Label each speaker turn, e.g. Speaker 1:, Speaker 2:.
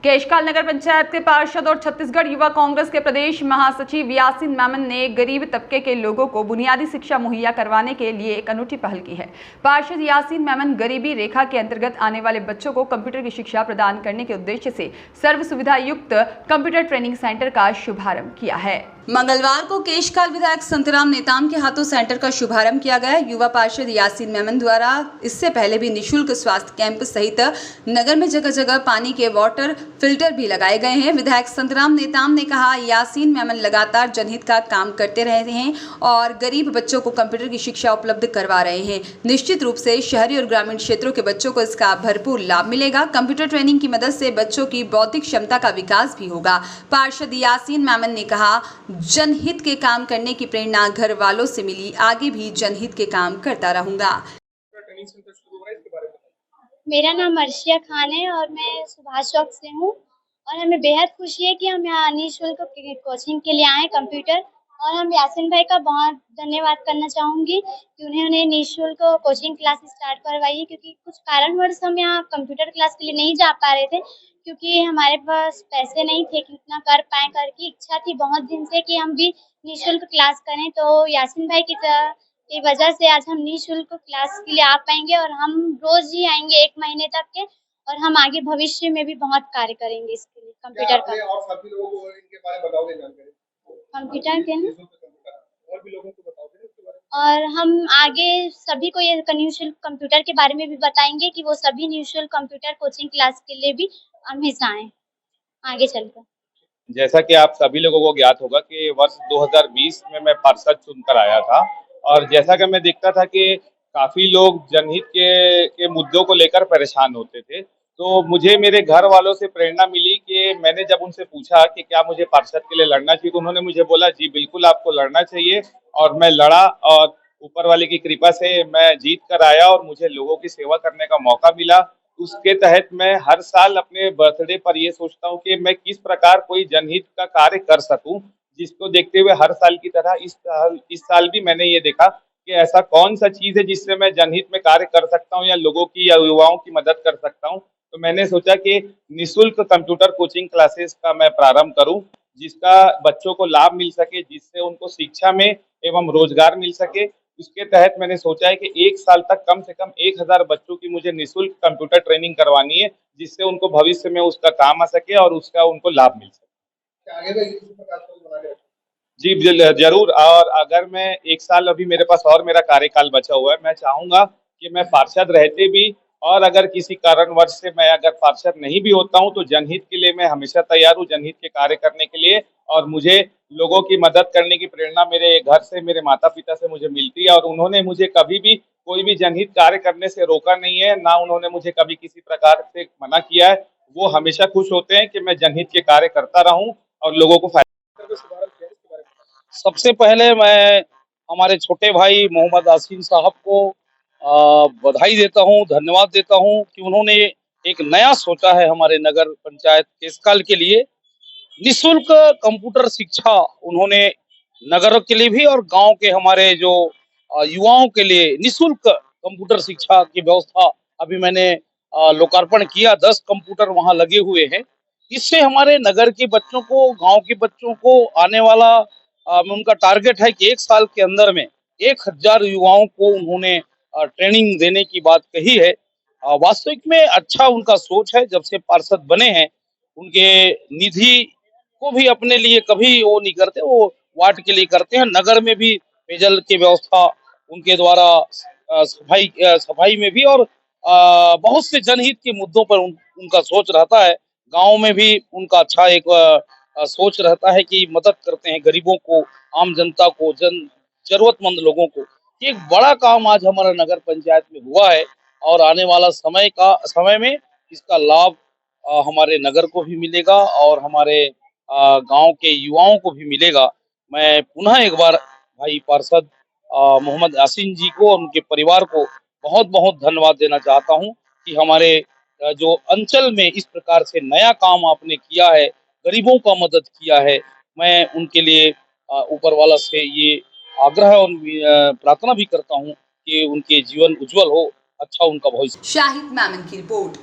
Speaker 1: केशकाल नगर पंचायत के पार्षद और छत्तीसगढ़ युवा कांग्रेस के प्रदेश महासचिव यासीन मेमन ने गरीब तबके के लोगों को बुनियादी शिक्षा मुहैया करवाने के लिए एक अनूठी पहल की है। पार्षद यासीन मेमन गरीबी रेखा के अंतर्गत आने वाले बच्चों को कंप्यूटर की शिक्षा प्रदान करने के उद्देश्य से सर्व सुविधा युक्त कंप्यूटर ट्रेनिंग सेंटर का शुभारंभ किया है। मंगलवार को केशकाल विधायक संतराम नेताम के हाथों सेंटर का शुभारंभ किया गया। युवा पार्षद यासीन मेमन द्वारा इससे पहले भी निःशुल्क स्वास्थ्य कैंप सहित नगर में जगह जगह पानी के वाटर फिल्टर भी लगाए गए हैं। विधायक संतराम नेताम ने कहा, यासीन मेमन लगातार जनहित का काम करते रहे हैं और गरीब बच्चों को कंप्यूटर की शिक्षा उपलब्ध करवा रहे हैं। निश्चित रूप से शहरी और ग्रामीण क्षेत्रों के बच्चों को इसका भरपूर लाभ मिलेगा। कंप्यूटर ट्रेनिंग की मदद से बच्चों की बौद्धिक क्षमता का विकास भी होगा। पार्षद यासीन मेमन ने कहा, जनहित के काम करने की प्रेरणा घर वालों से मिली, आगे भी जनहित के काम करता रहूंगा।
Speaker 2: मेरा नाम अर्शिया खान है और मैं सुभाष चौक से हूँ और हमें बेहद खुशी है कि हम यहाँ निःशुल्क कोचिंग के लिए आए कंप्यूटर। और हम यासीन भाई का बहुत धन्यवाद करना चाहूँगी कि उन्होंने निःशुल्क कोचिंग क्लास स्टार्ट करवाई है, क्योंकि कुछ कारणवश हम यहाँ कंप्यूटर क्लास के लिए नहीं जा पा रहे थे, क्योंकि हमारे पास पैसे नहीं थे कि इतना कर पाए। करके इच्छा थी बहुत दिन से कि हम भी निःशुल्क क्लास करें, तो यासीन भाई की वजह से आज हम निःशुल्क क्लास के लिए आ पाएंगे और हम रोज ही आएंगे 1 महीने तक के, और हम आगे भविष्य में भी बहुत कार्य करेंगे इसके लिए कंप्यूटर का।
Speaker 3: और सभी लोगों को इनके बारे में बताओगे जानकारी
Speaker 2: कंप्यूटर के ना
Speaker 3: और भी लोगों को बताओगे इसके बारे में।
Speaker 2: और हम आगे सभी को ये निःशुल्क कंप्यूटर के बारे में भी बताएंगे कि वो सभी निःशुल्क कंप्यूटर कोचिंग क्लास के लिए भी हमेशा आए आगे चलकर।
Speaker 4: जैसा कि आप सभी लोगों को ज्ञात होगा कि वर्ष 2020 में मैं पार्षद चुनकर आया था और जैसा कि मैं देखता था कि काफी लोग जनहित के मुद्दों को लेकर परेशान होते थे, तो मुझे मेरे घर वालों से प्रेरणा मिली कि मैंने जब उनसे पूछा कि क्या मुझे पार्षद के लिए लड़ना चाहिए, तो उन्होंने मुझे बोला, जी बिल्कुल आपको लड़ना चाहिए। और मैं लड़ा और ऊपर वाले की कृपा से मैं जीत कर आया और मुझे लोगों की सेवा करने का मौका मिला। उसके तहत मैं हर साल अपने बर्थडे पर ये सोचता हूँ कि मैं किस प्रकार कोई जनहित का कार्य कर सकूं, जिसको देखते हुए हर साल की तरह इस साल भी मैंने ये देखा कि ऐसा कौन सा चीज है जिससे मैं जनहित में कार्य कर सकता हूँ या लोगों की या युवाओं की मदद कर सकता हूँ। तो मैंने सोचा कि निःशुल्क कंप्यूटर कोचिंग क्लासेस का मैं प्रारंभ करूं, जिसका बच्चों को लाभ मिल सके, जिससे उनको शिक्षा में एवं रोजगार मिल सके। उसके तहत मैंने सोचा है कि 1 साल तक कम से कम 1000 बच्चों की मुझे निःशुल्क कंप्यूटर ट्रेनिंग करवानी है, जिससे उनको भविष्य में उसका काम आ सके और उसका उनको लाभ मिल सके।
Speaker 3: आगे भी इसी प्रकार से बना के
Speaker 4: जी जरूर। और अगर मैं 1 साल, अभी मेरे पास और मेरा कार्यकाल बचा हुआ है, मैं चाहूंगा कि मैं पार्षद रहते भी और अगर किसी कारणवश से मैं अगर पार्षद नहीं भी होता हूं, तो जनहित के लिए मैं हमेशा तैयार हूं, जनहित के कार्य करने के लिए। और मुझे लोगों की मदद करने की प्रेरणा मेरे घर से, मेरे माता पिता से मुझे मिलती है और उन्होंने मुझे कभी भी कोई भी जनहित कार्य करने से रोका नहीं है, ना उन्होंने मुझे कभी किसी प्रकार से मना किया है। वो हमेशा खुश होते हैं कि मैं जनहित के कार्य करता रहूं और लोगों को
Speaker 3: शुभारंभ किया इसके बारे में।
Speaker 5: सबसे पहले मैं हमारे छोटे भाई मोहम्मद यासीन साहब को बधाई देता हूं, धन्यवाद देता हूं कि उन्होंने एक नया सोचा है हमारे नगर पंचायत केशकाल के लिए। निःशुल्क कंप्यूटर शिक्षा उन्होंने नगर के लिए भी और गांव के हमारे जो युवाओं के लिए निःशुल्क कंप्यूटर शिक्षा की व्यवस्था अभी मैंने लोकार्पण किया। 10 कंप्यूटर वहां लगे हुए हैं। इससे हमारे नगर के बच्चों को, गांव के बच्चों को आने वाला उनका टारगेट है कि 1 साल के अंदर में 1000 युवाओं को उन्होंने ट्रेनिंग देने की बात कही है। वास्तविक में अच्छा उनका सोच है। जब से पार्षद बने हैं, उनके निधि को भी अपने लिए कभी वो नहीं करते, वो वार्ड के लिए करते हैं। नगर में भी पेयजल की व्यवस्था उनके द्वारा, सफाई में भी और बहुत से जनहित के मुद्दों पर उनका सोच रहता है। गांव में भी उनका अच्छा एक सोच रहता है कि मदद करते हैं गरीबों को, आम जनता को, जरूरतमंद लोगों को। एक बड़ा काम आज हमारा नगर पंचायत में हुआ है और आने वाला समय में इसका लाभ हमारे नगर को भी मिलेगा और हमारे गांव के युवाओं को भी मिलेगा। मैं पुनः एक बार भाई पार्षद मोहम्मद यासीन जी को और उनके परिवार को बहुत बहुत धन्यवाद देना चाहता हूं कि हमारे जो अंचल में इस प्रकार से नया काम आपने किया है, गरीबों का मदद किया है। मैं उनके लिए ऊपर वाला से ये आग्रह और प्रार्थना भी करता हूं कि उनके जीवन उज्जवल हो, अच्छा उनका भविष्य।
Speaker 1: शाहिद मेमन की रिपोर्ट।